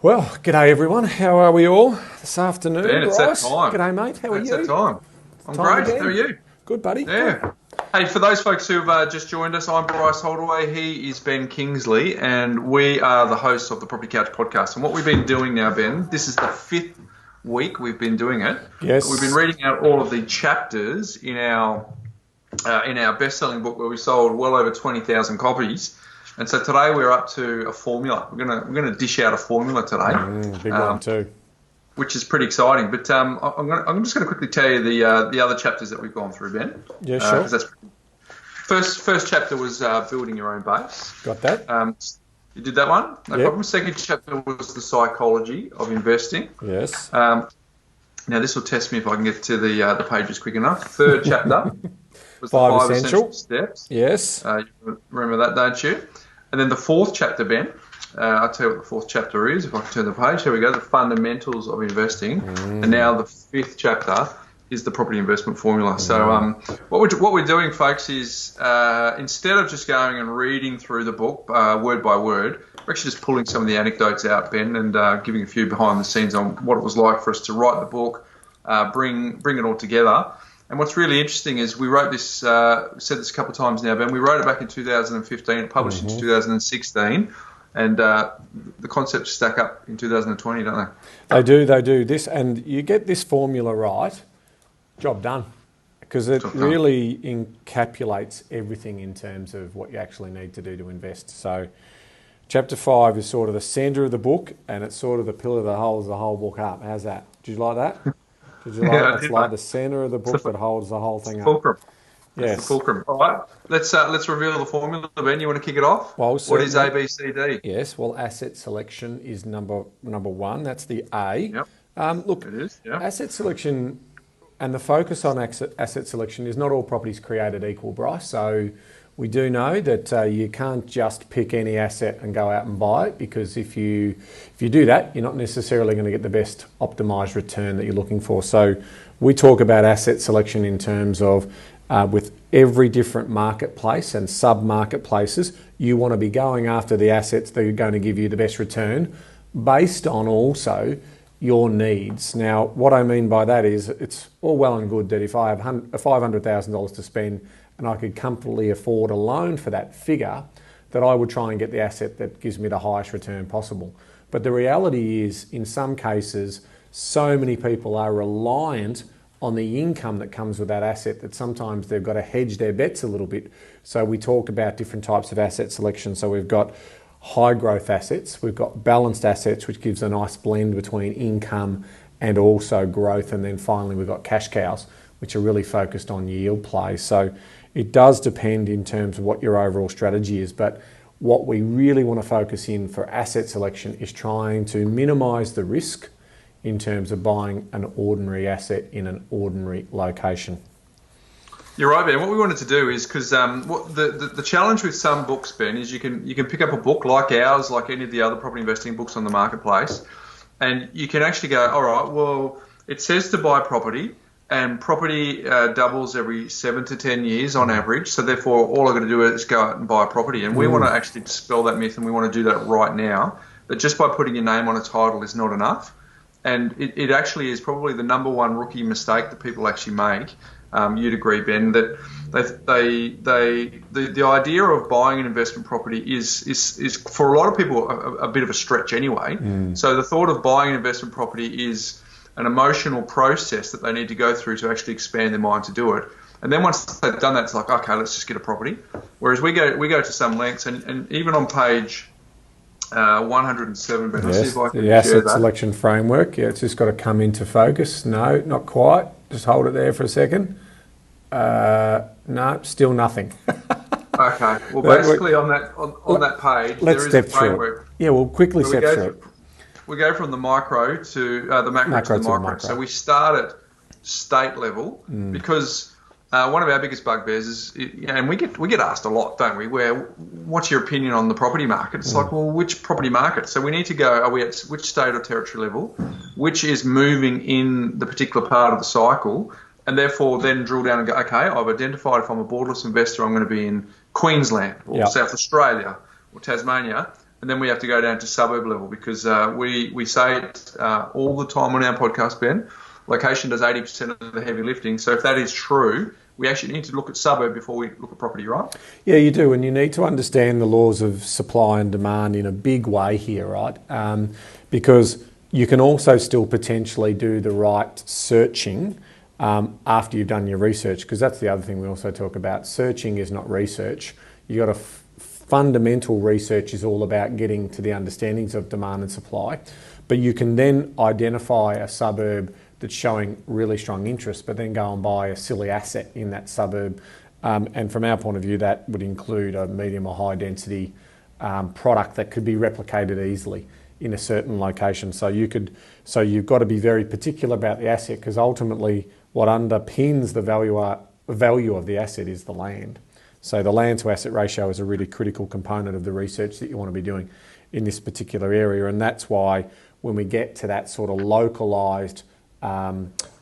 Well, g'day everyone. How are we all this afternoon? Ben, it's Bryce? that time. G'day, mate. How are It's you? that time. I'm Time great. again? How are you? Good, buddy. Yeah. Good. Hey, for those folks who've just joined us, I'm Bryce Holdaway. He is Ben Kingsley, and we are the hosts of the Property Couch podcast. And what we've been doing now, Ben, this is the 5th week we've been doing it. Yes. We've been reading out all of the chapters in our best-selling book where we sold well over 20,000 copies. And so today we're up to a formula. We're gonna dish out a formula today. Big one too. Which is pretty exciting. But I'm just going to quickly tell you the other chapters that we've gone through, Ben. Yeah, sure. 'Cause that's first chapter was building your own base. Got that? You did that one? No Yep. problem. Second chapter was the psychology of investing. Yes. Now this will test me if I can get to the pages quick enough. Third chapter was the 5 essential steps. Yes. You remember that, don't you? And then the fourth chapter, Ben. I'll tell you what the fourth chapter is. If I can turn the page, here we go. The fundamentals of investing. And now the 5th chapter is the property investment formula. So what we're doing, folks, is instead of just going and reading through the book word by word, we're actually just pulling some of the anecdotes out, Ben, and giving a few behind the scenes on what it was like for us to write the book, bring it all together. And what's really interesting is we wrote this, said this a couple of times now, Ben, we wrote it back in 2015, published in 2016, and the concepts stack up in 2020, don't they? They do. This, and you get this formula right, job done. Because it really encapsulates everything in terms of what you actually need to do to invest. So chapter 5 is sort of the centre of the book, and it's sort of the pillar that holds the whole book up. How's that? Did you like that? Did you like Yeah, It's like the centre of the book that holds the whole thing up. Fulcrum. Yes. That's the fulcrum. All right, let's reveal the formula, Ben. You want to kick it off? Well, what is A.B.C.D? Yes. Well, asset selection is number one. That's the A. Yep. Look, It is. Yeah. asset selection and the focus on asset selection is not all properties created equal, Bryce. So we do know that you can't just pick any asset and go out and buy it, because if you do that, you're not necessarily going to get the best optimised return that you're looking for. So we talk about asset selection in terms of with every different marketplace and sub-marketplaces, you want to be going after the assets that are going to give you the best return based on also your needs. Now, what I mean by that is it's all well and good that if I have $500,000 to spend and I could comfortably afford a loan for that figure, that I would try and get the asset that gives me the highest return possible. But the reality is, in some cases, so many people are reliant on the income that comes with that asset that sometimes they've got to hedge their bets a little bit. So we talk about different types of asset selection. So we've got high growth assets, we've got balanced assets, which gives a nice blend between income and also growth. And then finally, we've got cash cows, which are really focused on yield play. So it does depend in terms of what your overall strategy is. But what we really want to focus in for asset selection is trying to minimise the risk in terms of buying an ordinary asset in an ordinary location. You're right, Ben. What we wanted to do is, because the challenge with some books, Ben, is you can pick up a book like ours, like any of the other property investing books on the marketplace, and you can actually go, all right, well, it says to buy property, and property doubles every 7 to 10 years on average, so therefore all I've got to do is go out and buy a property. And we want to actually dispel that myth, and we want to do that right now, that just by putting your name on a title is not enough. And it actually is probably the number one rookie mistake that people actually make. You'd agree, Ben, that the idea of buying an investment property is for a lot of people a bit of a stretch anyway. So the thought of buying an investment property is an emotional process that they need to go through to actually expand their mind to do it. And then once they've done that, it's like, okay, let's just get a property. Whereas we go to some lengths, and even on page 107, but let's see if I can the asset share that. selection framework. Yeah, it's just got to come into focus. No, not quite. Just hold it there for a second. No, still nothing. Okay. Well, basically on that page, let's there is a step through framework. it. Yeah, we'll quickly step through it. We go from the micro to the macro to the micro. So we start at state level because one of our biggest bugbears is, and we get asked a lot, don't we? What's your opinion on the property market? It's like, well, which property market? So we need to go, are we at which state or territory level? Which is moving in the particular part of the cycle? And therefore then drill down and go, okay, I've identified if I'm a borderless investor, I'm going to be in Queensland or South Australia or Tasmania. and then we have to go down to suburb level because we say it all the time on our podcast, Ben. Location does 80% of the heavy lifting. So if that is true, we actually need to look at suburb before we look at property, right? Yeah, you do, and you need to understand the laws of supply and demand in a big way here, right? Because you can also still potentially do the right searching after you've done your research, because that's the other thing we also talk about. Searching is not research. You got fundamental research is all about getting to the understandings of demand and supply, but you can then identify a suburb that's showing really strong interest, but then go and buy a silly asset in that suburb. And from our point of view, that would include a medium or high density product that could be replicated easily in a certain location. So you've got to be very particular about the asset, because ultimately what underpins the value of the asset is the land. So the land to asset ratio is a really critical component of the research that you want to be doing in this particular area. And that's why when we get to that sort of localised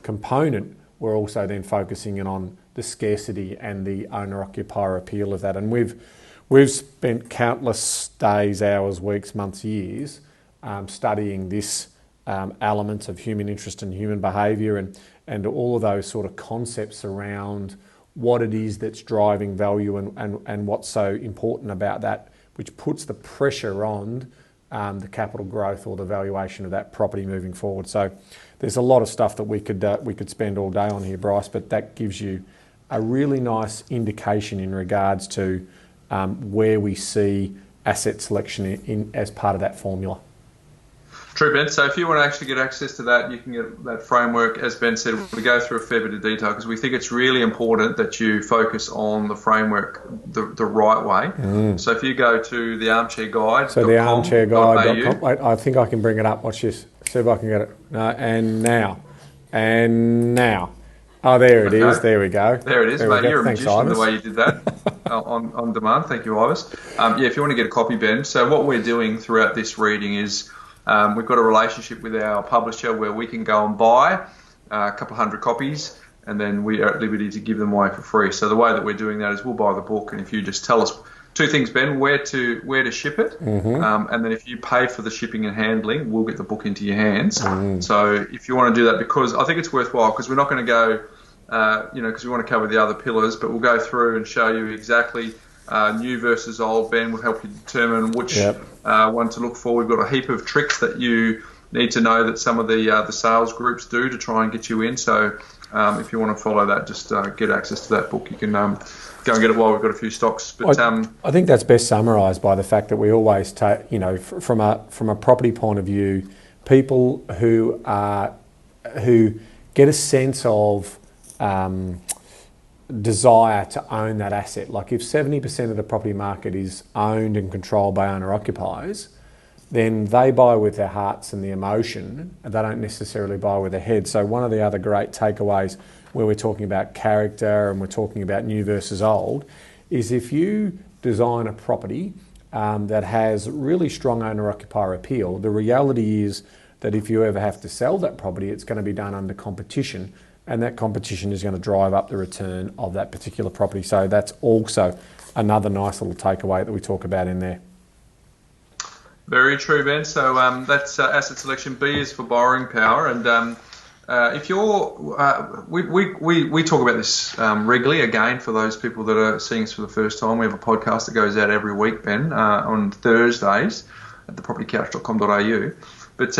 component, we're also then focusing in on the scarcity and the owner-occupier appeal of that. And we've spent countless days, hours, weeks, months, years studying this element of human interest and human behaviour and all of those sort of concepts around what it is that's driving value and what's so important about that, which puts the pressure on the capital growth or the valuation of that property moving forward. So there's a lot of stuff that we could spend all day on here, Bryce, but that gives you a really nice indication in regards to where we see asset selection as part of that formula. True, Ben. So if you want to actually get access to that, you can get that framework. As Ben said, we go through a fair bit of detail because we think it's really important that you focus on the framework the right way. So if you go to the armchair guide, so the armchairguide.com. Wait, I think I can bring it up. Watch this. See if I can get it. No, and now. Oh, there it is. There we go. There it is, mate. You're a Thanks, magician Ivers. the way you did that on demand. Thank you, Ivers. If you want to get a copy, Ben. So what we're doing throughout this reading is we've got a relationship with our publisher where we can go and buy a couple hundred copies, and then we are at liberty to give them away for free. So the way that we're doing that is we'll buy the book, and if you just tell us two things, Ben, where to ship it, and then if you pay for the shipping and handling, we'll get the book into your hands. So if you want to do that, because I think it's worthwhile, because we're not going to go, because we want to cover the other pillars, but we'll go through and show you exactly new versus old. Ben will help you determine which one to look for. We've got a heap of tricks that you need to know that some of the sales groups do to try and get you in. So if you want to follow that, just get access to that book. You can go and get it while we've got a few stocks. But I think that's best summarised by the fact that we always take, from a property point of view, people who get a sense of desire to own that asset. Like if 70% of the property market is owned and controlled by owner-occupiers, then they buy with their hearts and the emotion, and they don't necessarily buy with their head. So one of the other great takeaways where we're talking about character and we're talking about new versus old is if you design a property that has really strong owner-occupier appeal, the reality is that if you ever have to sell that property, it's going to be done under competition, and that competition is going to drive up the return of that particular property. So that's also another nice little takeaway that we talk about in there. Very true, Ben. So that's asset selection. B is for borrowing power, and if you're, we talk about this regularly. Again, for those people that are seeing us for the first time, we have a podcast that goes out every week, Ben, on Thursdays at thepropertycouch.com.au. But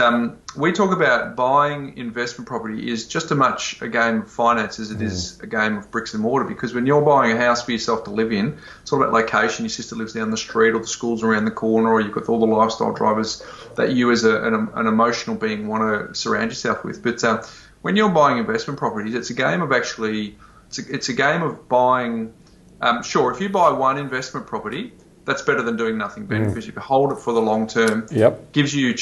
we talk about buying investment property is just as much a game of finance as it is a game of bricks and mortar, because when you're buying a house for yourself to live in, it's all about location. Your sister lives down the street, or the school's around the corner, or you've got all the lifestyle drivers that you as an emotional being want to surround yourself with. But when you're buying investment properties, it's a game of it's a game of buying. Sure, if you buy one investment property, that's better than doing nothing, Ben, because you can hold it for the long term. Gives you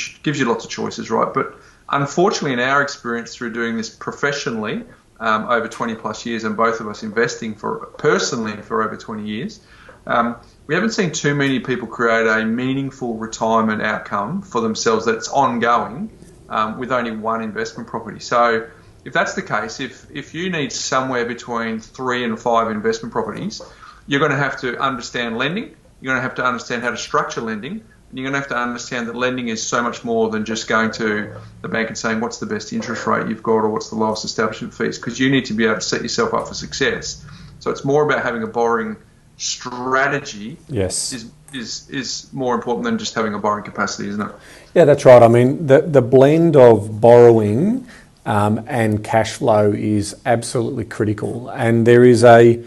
lots of choices, right? But unfortunately, in our experience through doing this professionally over 20 plus years, and both of us investing personally for over 20 years, we haven't seen too many people create a meaningful retirement outcome for themselves that's ongoing with only one investment property. So if that's the case, if you need somewhere between 3 and 5 investment properties, you're going to have to understand lending. You're going to have to understand how to structure lending, And you're going to have to understand that lending is so much more than just going to the bank and saying, what's the best interest rate you've got or what's the lowest establishment fees? Because you need to be able to set yourself up for success. So it's more about having a borrowing strategy. Yes. Is more important than just having a borrowing capacity, isn't it? Yeah, that's right. I mean, the blend of borrowing and cash flow is absolutely critical. And there is a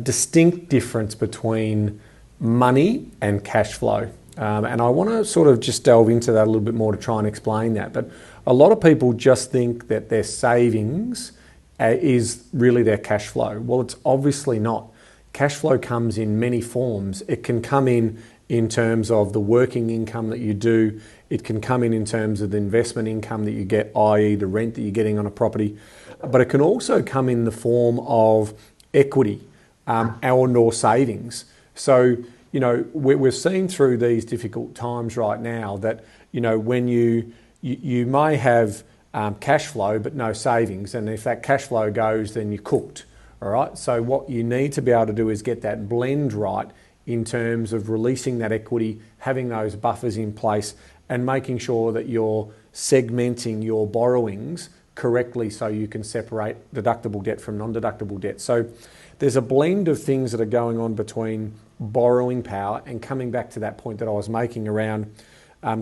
distinct difference between money and cash flow. And I want to sort of just delve into that a little bit more to try and explain that. But a lot of people just think that their savings is really their cash flow. Well, it's obviously not. Cash flow comes in many forms. It can come in terms of the working income that you do. It can come in terms of the investment income that you get, i.e. the rent that you're getting on a property. But it can also come in the form of equity or savings. So, you know, we're seeing through these difficult times right now that, you know, when you may have cash flow but no savings, and if that cash flow goes, then you're cooked. All right. So what you need to be able to do is get that blend right in terms of releasing that equity, having those buffers in place, and making sure that you're segmenting your borrowings correctly so you can separate deductible debt from non-deductible debt. So there's a blend of things that are going on between borrowing power and coming back to that point that I was making around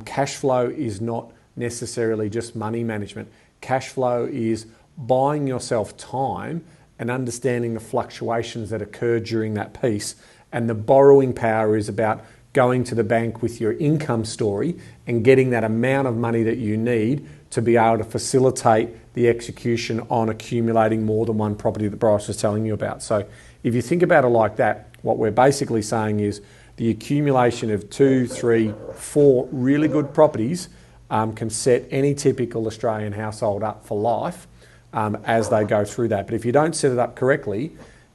cash flow is not necessarily just money management. Cash flow is buying yourself time and understanding the fluctuations that occur during that piece. And the borrowing power is about going to the bank with your income story and getting that amount of money that you need to be able to facilitate the execution on accumulating more than one property that Bryce was telling you about. So if you think about it like that, what we're basically saying is the accumulation of 2, 3, 4 really good properties can set any typical Australian household up for life as they go through that. But if you don't set it up correctly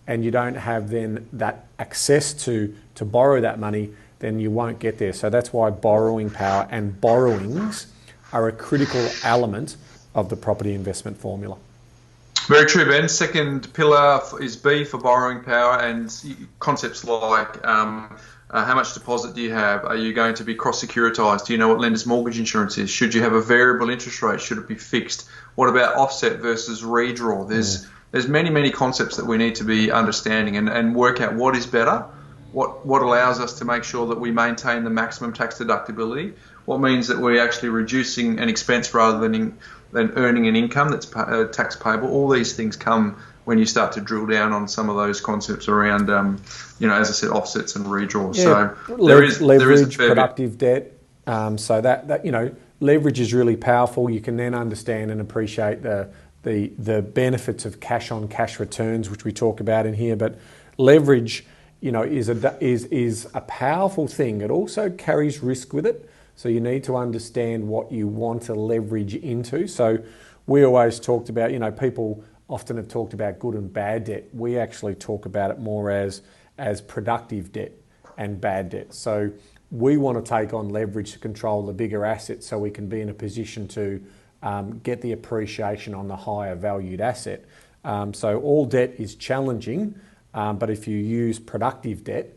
and you don't have then that access to borrow that money, then you won't get there. So that's why borrowing power and borrowings are a critical element of the property investment formula. Very true, Ben. Second pillar is B for borrowing power, and concepts like how much deposit do you have? Are you going to be cross-securitized? Do you know what lender's mortgage insurance is? Should you have a variable interest rate? Should it be fixed? What about offset versus redraw? There's many concepts that we need to be understanding and work out what is better, what allows us to make sure that we maintain the maximum tax deductibility, what means that we're actually reducing an expense rather than earning an income that's tax payable. All these things come when you start to drill down on some of those concepts around, as I said, offsets and redraws. Yeah, so leverage, productive debt. So that leverage is really powerful. You can then understand and appreciate the benefits of cash on cash returns, which we talk about in here. But leverage, is a powerful thing. It also carries risk with it. So you need to understand what you want to leverage into. So we always talked about, people often have talked about good and bad debt. We actually talk about it more as productive debt and bad debt. So we want to take on leverage to control the bigger assets so we can be in a position to get the appreciation on the higher valued asset. So all debt is challenging, but if you use productive debt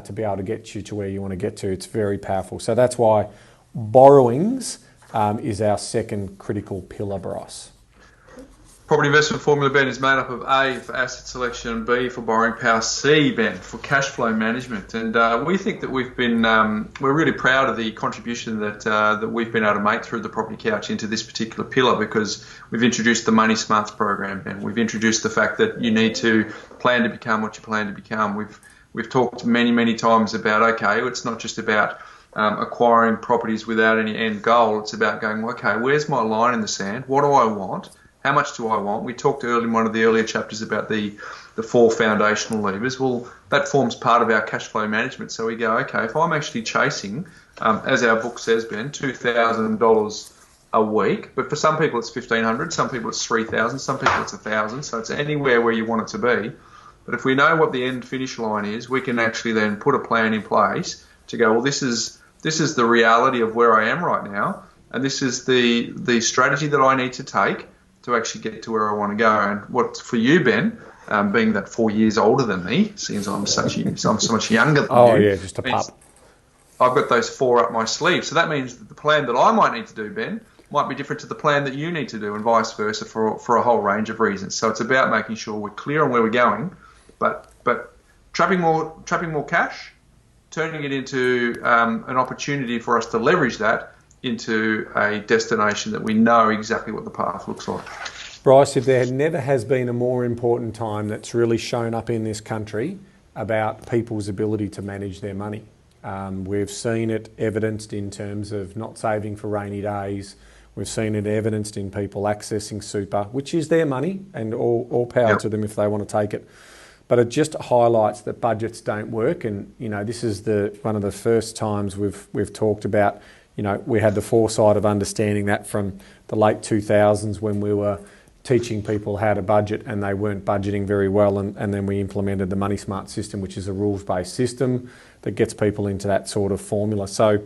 to be able to get you to where you want to get to, it's very powerful. So that's why borrowings is our second critical pillar, Bryce. Property investment formula, Ben, is made up of A for asset selection, B for borrowing power, C, Ben, for cash flow management. And we think that we're really proud of the contribution that we've been able to make through the Property Couch into this particular pillar, because we've introduced the Money Smarts program, Ben. We've introduced the fact that you need to plan to become what you plan to become. We've talked many times about, okay, it's not just about acquiring properties without any end goal. It's about going, okay, where's my line in the sand? What do I want? How much do I want? We talked in one of the earlier chapters about the 4 foundational levers. Well, that forms part of our cash flow management. So we go, okay, if I'm actually chasing, as our book says, Ben, $2,000 a week, but for some people it's $1,500, some people it's $3,000, some people it's $1,000. So it's anywhere where you want it to be. But if we know what the end finish line is, we can actually then put a plan in place to go, well, this is the reality of where I am right now, and this is the strategy that I need to take to actually get to where I want to go. And what for you, Ben, being that 4 years older than me, seems I'm so much younger than you. Oh yeah, just a pup. I've got those 4 up my sleeve. So that means that the plan that I might need to do, Ben, might be different to the plan that you need to do, and vice versa for a whole range of reasons. So it's about making sure we're clear on where we're going, but trapping more cash, turning it into an opportunity for us to leverage that into a destination that we know exactly what the path looks like. Bryce, if there never has been a more important time that's really shown up in this country about people's ability to manage their money. We've seen it evidenced in terms of not saving for rainy days. We've seen it evidenced in people accessing super, which is their money, and all power to them if they want to take it. But it just highlights that budgets don't work, and this is one of the first times we've talked about. We had the foresight of understanding that from the late 2000s when we were teaching people how to budget and they weren't budgeting very well, and then we implemented the Money Smart system, which is a rules-based system that gets people into that sort of formula. So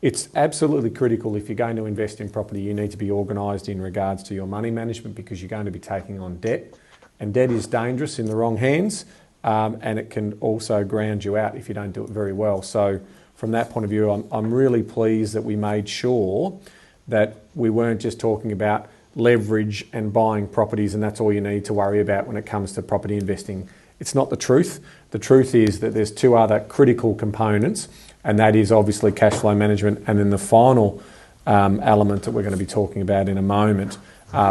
it's absolutely critical if you're going to invest in property, you need to be organised in regards to your money management, because you're going to be taking on debt, and debt is dangerous in the wrong hands, and it can also ground you out if you don't do it very well. So from that point of view, I'm really pleased that we made sure that we weren't just talking about leverage and buying properties and that's all you need to worry about when it comes to property investing. It's not the truth. The truth is that there's 2 other critical components, and that is obviously cash flow management, and then the final element that we're going to be talking about in a moment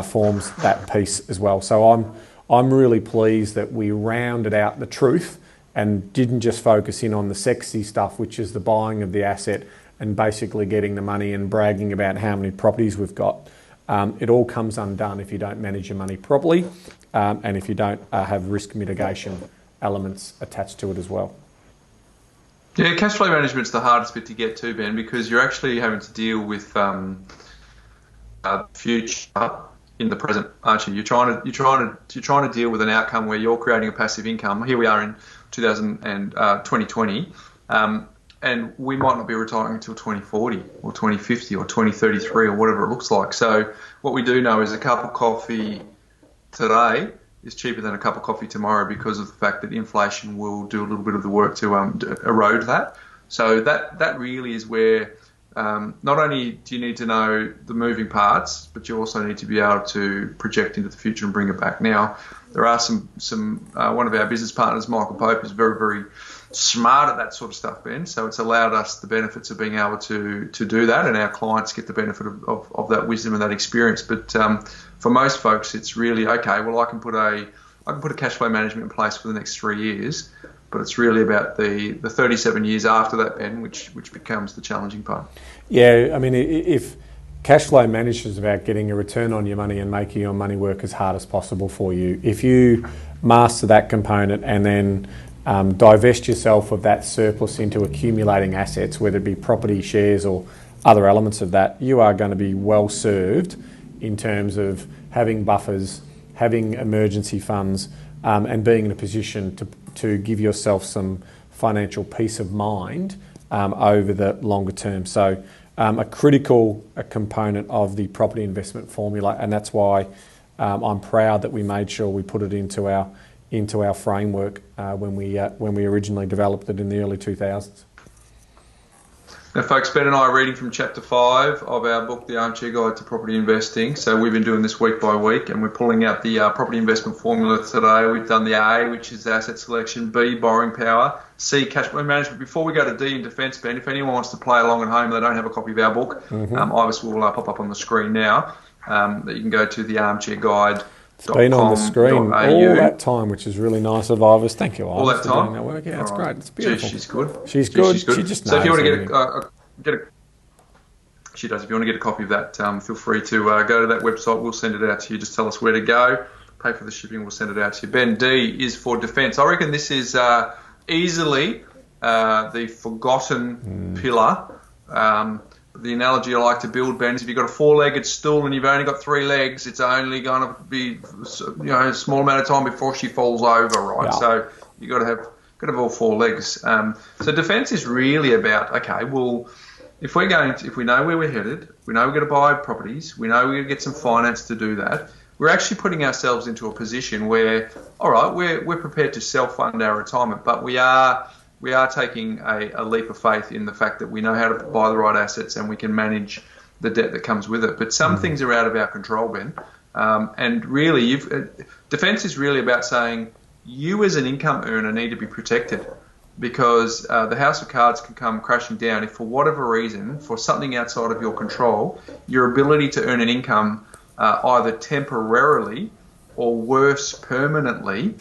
forms that piece as well. So I'm really pleased that we rounded out the truth and didn't just focus in on the sexy stuff, which is the buying of the asset and basically getting the money and bragging about how many properties we've got. It all comes undone if you don't manage your money properly, and if you don't have risk mitigation elements attached to it as well. Yeah, cash flow management's the hardest bit to get to, Ben, because you're actually having to deal with the future in the present, aren't you? You're trying to deal with an outcome where you're creating a passive income. Here we are in 2020. And we might not be retiring until 2040 or 2050 or 2033 or whatever it looks like. So what we do know is a cup of coffee today is cheaper than a cup of coffee tomorrow, because of the fact that inflation will do a little bit of the work to erode that. So that really is where not only do you need to know the moving parts, but you also need to be able to project into the future and bring it back. Now, there are some one of our business partners, Michael Pope, is very, very smart at that sort of stuff, Ben. So it's allowed us the benefits of being able to do that, and our clients get the benefit of that wisdom and that experience. But for most folks, it's really, okay, well, I can put a cash flow management in place for the next 3 years, but it's really about the 37 years after that, Ben, which becomes the challenging part. Yeah, I mean, if cash flow management is about getting a return on your money and making your money work as hard as possible for you, if you master that component and then divest yourself of that surplus into accumulating assets, whether it be property, shares or other elements of that, you are going to be well served in terms of having buffers, having emergency funds, and being in a position to give yourself some financial peace of mind over the longer term. So a critical component of the property investment formula, and that's why I'm proud that we made sure we put it into our framework when we originally developed it in the early 2000s. Now, folks, Ben and I are reading from Chapter 5 of our book, The Armchair Guide to Property Investing. So we've been doing this week by week, and we're pulling out the property investment formula today. We've done the A, which is asset selection, B, borrowing power, C, cash flow management. Before we go to D in defence, Ben, if anyone wants to play along at home and they don't have a copy of our book, Ivis will pop up on the screen now, that you can go to thearmchairguide.com. It's been on the screen all that time, which is really nice of Ivis. Thank you, Ivis, all that for time? doing that work. Yeah, it's great. It's beautiful. She's good. She's good. She's good. She just knows. So if you want to everything. She does. If you want to get a copy of that, feel free to go to that website. We'll send it out to you. Just tell us where to go. Pay for the shipping. We'll send it out to you. Ben, D is for defence. I reckon this is easily the forgotten pillar. The analogy I like to build, Ben, is if you've got a four-legged stool and you've only got 3 legs, it's only going to be a small amount of time before she falls over, right? Yeah. So you've got to have all 4 legs. So defence is really about, okay, well, if we know where we're headed, we know we're going to buy properties, we know we're going to get some finance to do that, we're actually putting ourselves into a position where, all right, we're prepared to self-fund our retirement, but we are we are taking a leap of faith in the fact that we know how to buy the right assets and we can manage the debt that comes with it. But some things are out of our control, Ben. And really, defence is really about saying you as an income earner need to be protected, because the house of cards can come crashing down if for whatever reason, for something outside of your control, your ability to earn an income either temporarily or worse permanently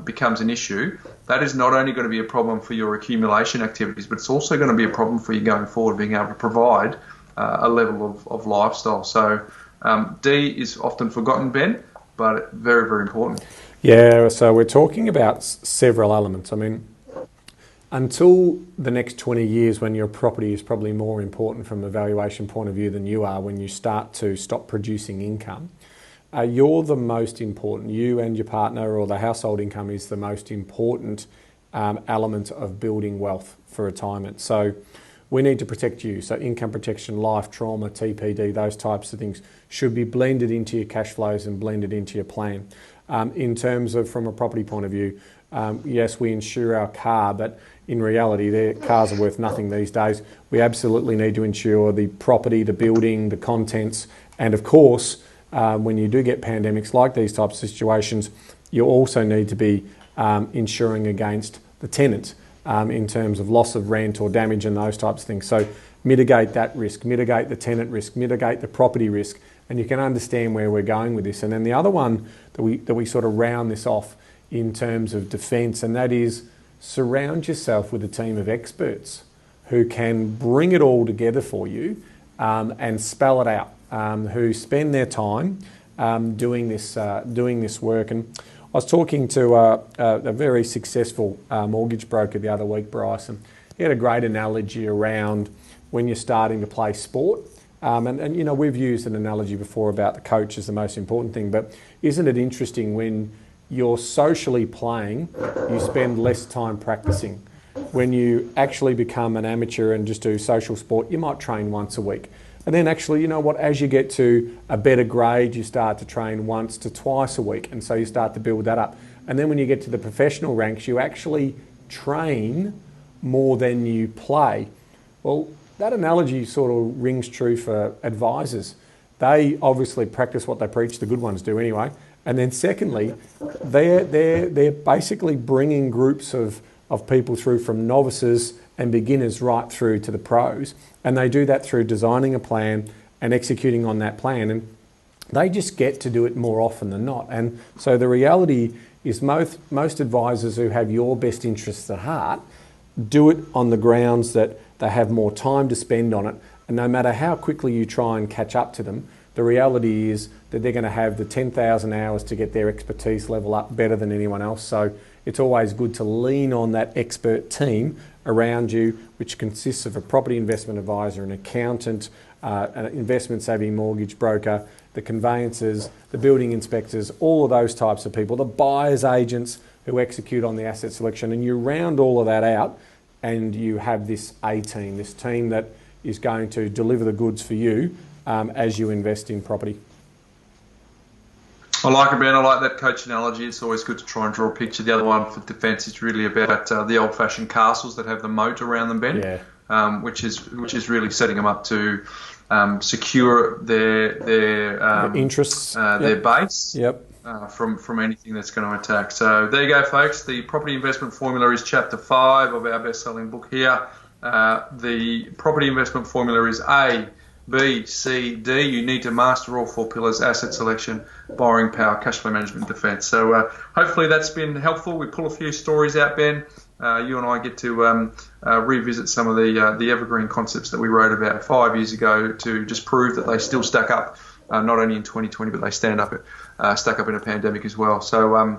becomes an issue. That is not only going to be a problem for your accumulation activities, but it's also going to be a problem for you going forward, being able to provide a level of lifestyle. So D is often forgotten, Ben, but very, very important. Yeah, so we're talking about several elements. I mean, until the next 20 years, when your property is probably more important from a valuation point of view than you are when you start to stop producing income, you're the most important. You and your partner, or the household income, is the most important element of building wealth for retirement. So we need to protect you. So income protection, life, trauma, TPD, those types of things should be blended into your cash flows and blended into your plan. In terms of, from a property point of view, yes, we insure our car, but in reality, their cars are worth nothing these days. We absolutely need to insure the property, the building, the contents, and of course, when you do get pandemics like these types of situations, you also need to be insuring against the tenant in terms of loss of rent or damage and those types of things. So mitigate that risk, mitigate the tenant risk, mitigate the property risk, and you can understand where we're going with this. And then the other one that we sort of round this off in terms of defence, and that is surround yourself with a team of experts who can bring it all together for you and spell it out, who spend their time doing this work. And I was talking to a very successful mortgage broker the other week, Bryce, and he had a great analogy around when you're starting to play sport. And you know, we've used an analogy before about the coach is the most important thing, but isn't it interesting when you're socially playing, you spend less time practicing. When you actually become an amateur and just do social sport, you might train once a week. And then actually, you know what, as you get to a better grade, you start to train once to twice a week. And so you start to build that up. And then when you get to the professional ranks, you actually train more than you play. Well, that analogy sort of rings true for advisors. They obviously practice what they preach, the good ones do anyway. And then secondly, they're basically bringing groups of people through from novices and beginners right through to the pros. And they do that through designing a plan and executing on that plan. And they just get to do it more often than not. And so the reality is most advisors who have your best interests at heart do it on the grounds that they have more time to spend on it. And no matter how quickly you try and catch up to them, the reality is that they're going to have the 10,000 hours to get their expertise level up better than anyone else. So it's always good to lean on that expert team around you, which consists of a property investment advisor, an accountant, an investment savvy mortgage broker, the conveyancers, the building inspectors, all of those types of people, the buyer's agents who execute on the asset selection. And you round all of that out and you have this A team, this team that is going to deliver the goods for you as you invest in property. I like it, Ben. I like that coach analogy. It's always good to try and draw a picture. The other one for defence is really about the old-fashioned castles that have the moat around them, Ben. Yeah. Which is really setting them up to secure their interests, their base. Yep. From anything that's going to attack. So there you go, folks. The Property Investment Formula is Chapter 5 of our best-selling book here. The Property Investment Formula is A, B, C, D. You need to master all four pillars: asset selection, borrowing power, cash flow management, defence. So hopefully that's been helpful. We pull a few stories out, Ben. You and I get to revisit some of the evergreen concepts that we wrote about 5 years ago to just prove that they still stack up, not only in 2020, but they stack up in a pandemic as well. So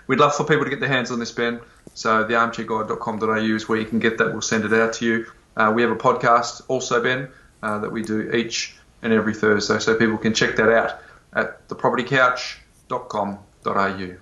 we'd love for people to get their hands on this, Ben. So thearmchairguide.com.au is where you can get that. We'll send it out to you. We have a podcast also, Ben, that we do each and every Thursday, so people can check that out at thepropertycouch.com.au.